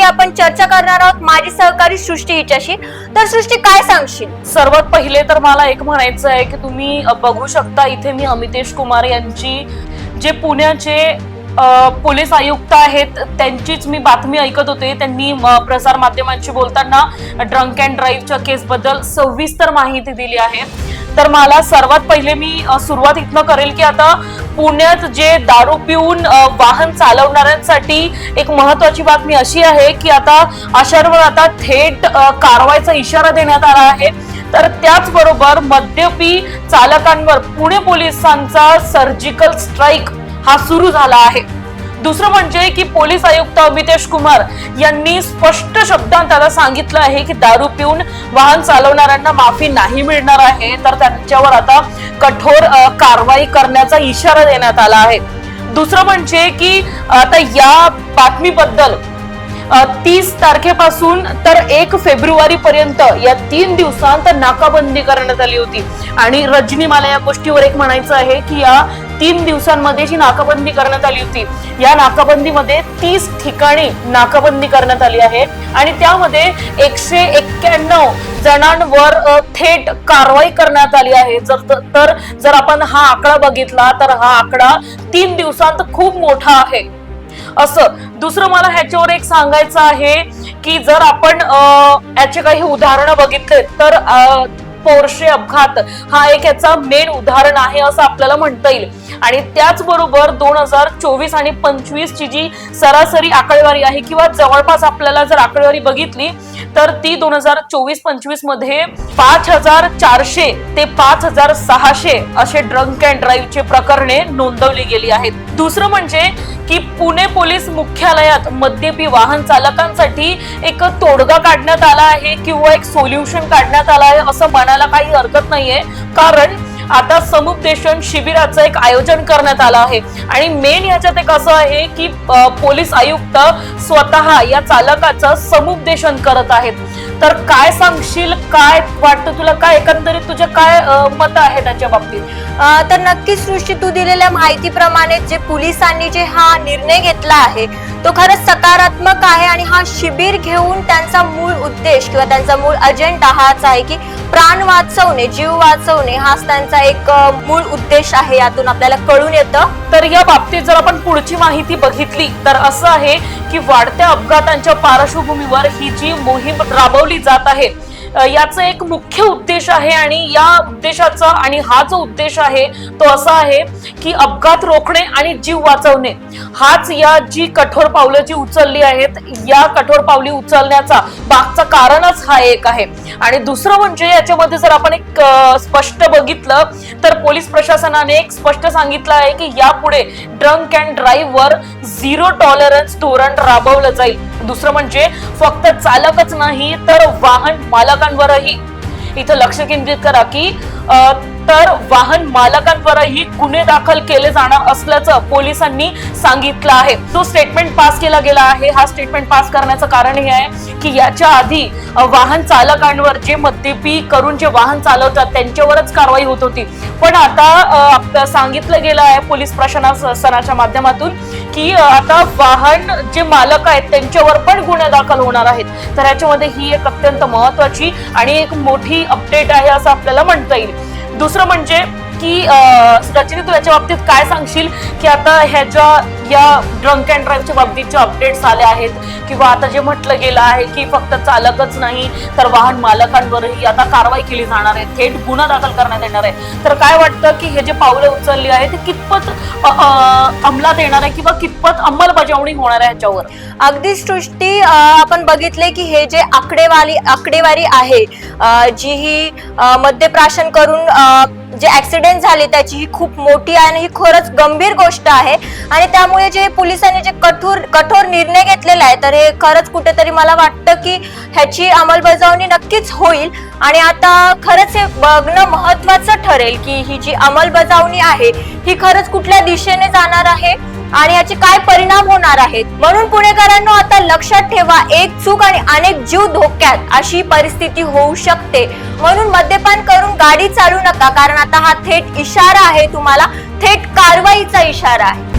आपण चर्चा करणार आहोत माझी सहकारी सृष्टी हिच्याशी। तर सृष्टी, काय सांगशील? सर्वात पहिले तर मला एक म्हणायचं आहे की तुम्ही बघू शकता इथे मी अमितेश कुमार यांची जे पुण्याचे पोलीस आयुक्त आहेत त्यांचीच मी बातमी ऐकत होते। त्यांनी प्रसार माध्यमांशी बोलताना ड्रंक अँड ड्राईव्हच्या केसबद्दल सविस्तर माहिती दिली आहे। तर मला सर्वात पहिले मी सुरुवात इथनं करेल की आता पुण्यात जे दारू पिऊन वाहन चालवणाऱ्यांसाठी एक महत्वाची बातमी अशी आहे की आता अशांवर आता थेट कारवाईचा इशारा देण्यात आला आहे। तर त्याचबरोबर मद्यपी चालकांवर पुणे पोलिसांचा सर्जिकल स्ट्राईक हा सुरू झाला आहे। दुसरं म्हणजे की पोलीस आयुक्त अमितेश कुमार यांनी स्पष्ट शब्दांत त्याला सांगितलं आहे की दारू पिऊन वाहन चालवणाऱ्यांना माफी नाही मिळणार आहे, तर त्यांच्यावर आता कठोर कारवाई करण्याचा इशारा देण्यात आला आहे। दुसरं म्हणजे की आता या बातमीबद्दल 30 तारखेपासून तर 1 फेब्रुवारी पर्यंत या 3 दिवसांत नाकाबंदी करण्यात आली होती। आणि रजनी, मला या गोष्टीवर एक म्हणायचं आहे की या 3 दिवसांमध्ये जी नाकाबंदी करण्यात आली होती या नाकाबंदीमध्ये 30 ठिकाणी नाकाबंदी करण्यात आली आहे आणि त्यामध्ये 191 जणांवर थेट कारवाई करण्यात आली आहे। जर आपण हा आकडा बघितला तर हा आकडा 3 दिवसांत खूप मोठा आहे असं। दुसरं मला ह्याच्यावर एक सांगायचं आहे की जर आपण याचे काही उदाहरणं बघितले तर पोर्शे अपघात हा एक याचा मेन उदाहरण आहे असं आपल्याला म्हणता येईल। आणि त्याचबरोबर 2024 आणि 25 ची जी सरासरी आकडेवारी आहे किंवा जवळपास आपल्याला जर आकडेवारी बघितली तर ती 2024-25 मध्ये 5400 ते 5600 असे ड्रंक अँड ड्राईव्हचे प्रकरणे नोंदवली गेली आहेत। दुसरं म्हणजे की पुणे पोलीस मुख्यालयात मद्यपी वाहन चालकांसाठी एक तोडगा काढण्यात आला आहे किंवा एक सोल्युशन काढण्यात आला आहे असं म्हणायला काही हरकत नाहीये, कारण आता समुपदेशन शिबिराचं एक आयोजन करण्यात आलं आहे। आणि मेन याच्यात एक असं आहे की पोलीस आयुक्त स्वतः या चालकाचं समुपदेशन करत आहेत। तर काय सांगशील, काय वाटतं तुला, काय एकंदरीत तुझे काय मत आहे त्याच्या बाबतीत? तर नक्कीच सृष्टी, तू दिलेल्या माहितीप्रमाणे जे पोलिसांनी जे हा निर्णय घेतला आहे तो खरंच सकारात्मक आहे आणि हा शिबिर घेऊन त्यांचा मूळ उद्देश किंवा त्यांचा मूळ अजेंडा हाच आहे की प्राण वाचवणे, जीव वाचवणे हाच त्यांचा एक मूळ उद्देश आहे, यातून आपल्याला कळून येतं। तर या बाबतीत जर आपण पुढची माहिती बघितली तर असं आहे की वाढत्या अपघातांच्या पार्श्वभूमीवर ही जी मोहीम राबवली जात आहे याचा एक मुख्य उद्देश आहे आणि या उद्देशाचा आणि हा जो उद्देश आहे तो असा आहे की अपघात रोखणे आणि जीव वाचवणे हाच या जी कठोर पावलं जी उचलली आहेत या कठोर पावली उचलण्याचा मागचं कारणच हा एक आहे। आणि दुसरं म्हणजे याच्यामध्ये जर आपण एक स्पष्ट बघितलं तर पोलीस प्रशासनाने एक स्पष्ट सांगितलं आहे की यापुढे ड्रंक अँड ड्राईव्हवर 0 टॉलरन्स धोरण राबवलं जाईल। दुसरं म्हणजे फक्त चालकच नाही तर वाहन मालकांवरही, इथं लक्ष केंद्रित करा की तर वाहन मालकांवरही गुन्हे दाखल केले जाणार असल्याचं पोलिसांनी सांगितलं आहे। तो स्टेटमेंट पास केला गेला आहे। हा स्टेटमेंट पास करण्याचं कारण हे आहे की याच्या आधी वाहन चालकांवर जे मद्यपी करून जे वाहन चालवतात त्यांच्यावरच कारवाई होत होती, पण आता सांगितलं गेलं आहे पोलीस प्रशासनाच्या माध्यमातून की आता वाहन जे मालक आहेत त्यांच्यावर पण गुन्हे दाखल होणार आहेत। तर याच्यामध्ये ही एक अत्यंत महत्वाची आणि एक मोठी अपडेट आहे असं आपल्याला म्हणता येईल। दुसरं म्हणजे की रजनी, तू याच्या बाबतीत काय सांगशील की आता ह्याच्या या ड्रंक अँड ड्राईव्हच्या बाबतीतचे अपडेट्स आले आहेत किंवा आता जे म्हटलं गेलं आहे की फक्त चालकच नाही तर वाहन मालकांवरही आता कारवाई केली जाणार आहे, थेट गुन्हा दाखल करण्यात येणार आहे। तर काय वाटतं की हे जे पावलं उचलली आहे ते कितपत अंमलात येणार आहे किंवा कितपत अंमलबजावणी होणार आहे ह्याच्यावर? अगदी सृष्टी, आपण बघितले की हे जे आकडेवारी आहे जी ही मद्यप्राशन करून जे ऍक्सिडेंट झाले त्याची ही खूप मोठी आहे आणि ही खरंच गंभीर गोष्ट आहे। आणि त्यामुळे जे पोलिसांनी जे कठोर निर्णय घेतलेला आहे तर हे खरंच कुठेतरी मला वाटतं की ह्याची अंमलबजावणी नक्कीच होईल। आणि आता खरंच हे बघणं महत्वाचं ठरेल की ही जी अंमलबजावणी आहे ही खरंच कुठल्या दिशेने जाणार आहे आणि याचे काय परिणाम होणार आहेत। म्हणून पुणेकरांनो, आता लक्षात ठेवा, एक चूक आणि अनेक जीव धोक्यात अशी परिस्थिती होऊ शकते। म्हणून मद्यपान करून गाडी चालू नका, कारण आता हा थेट इशारा आहे, तुम्हाला थेट कारवाईचा इशारा आहे।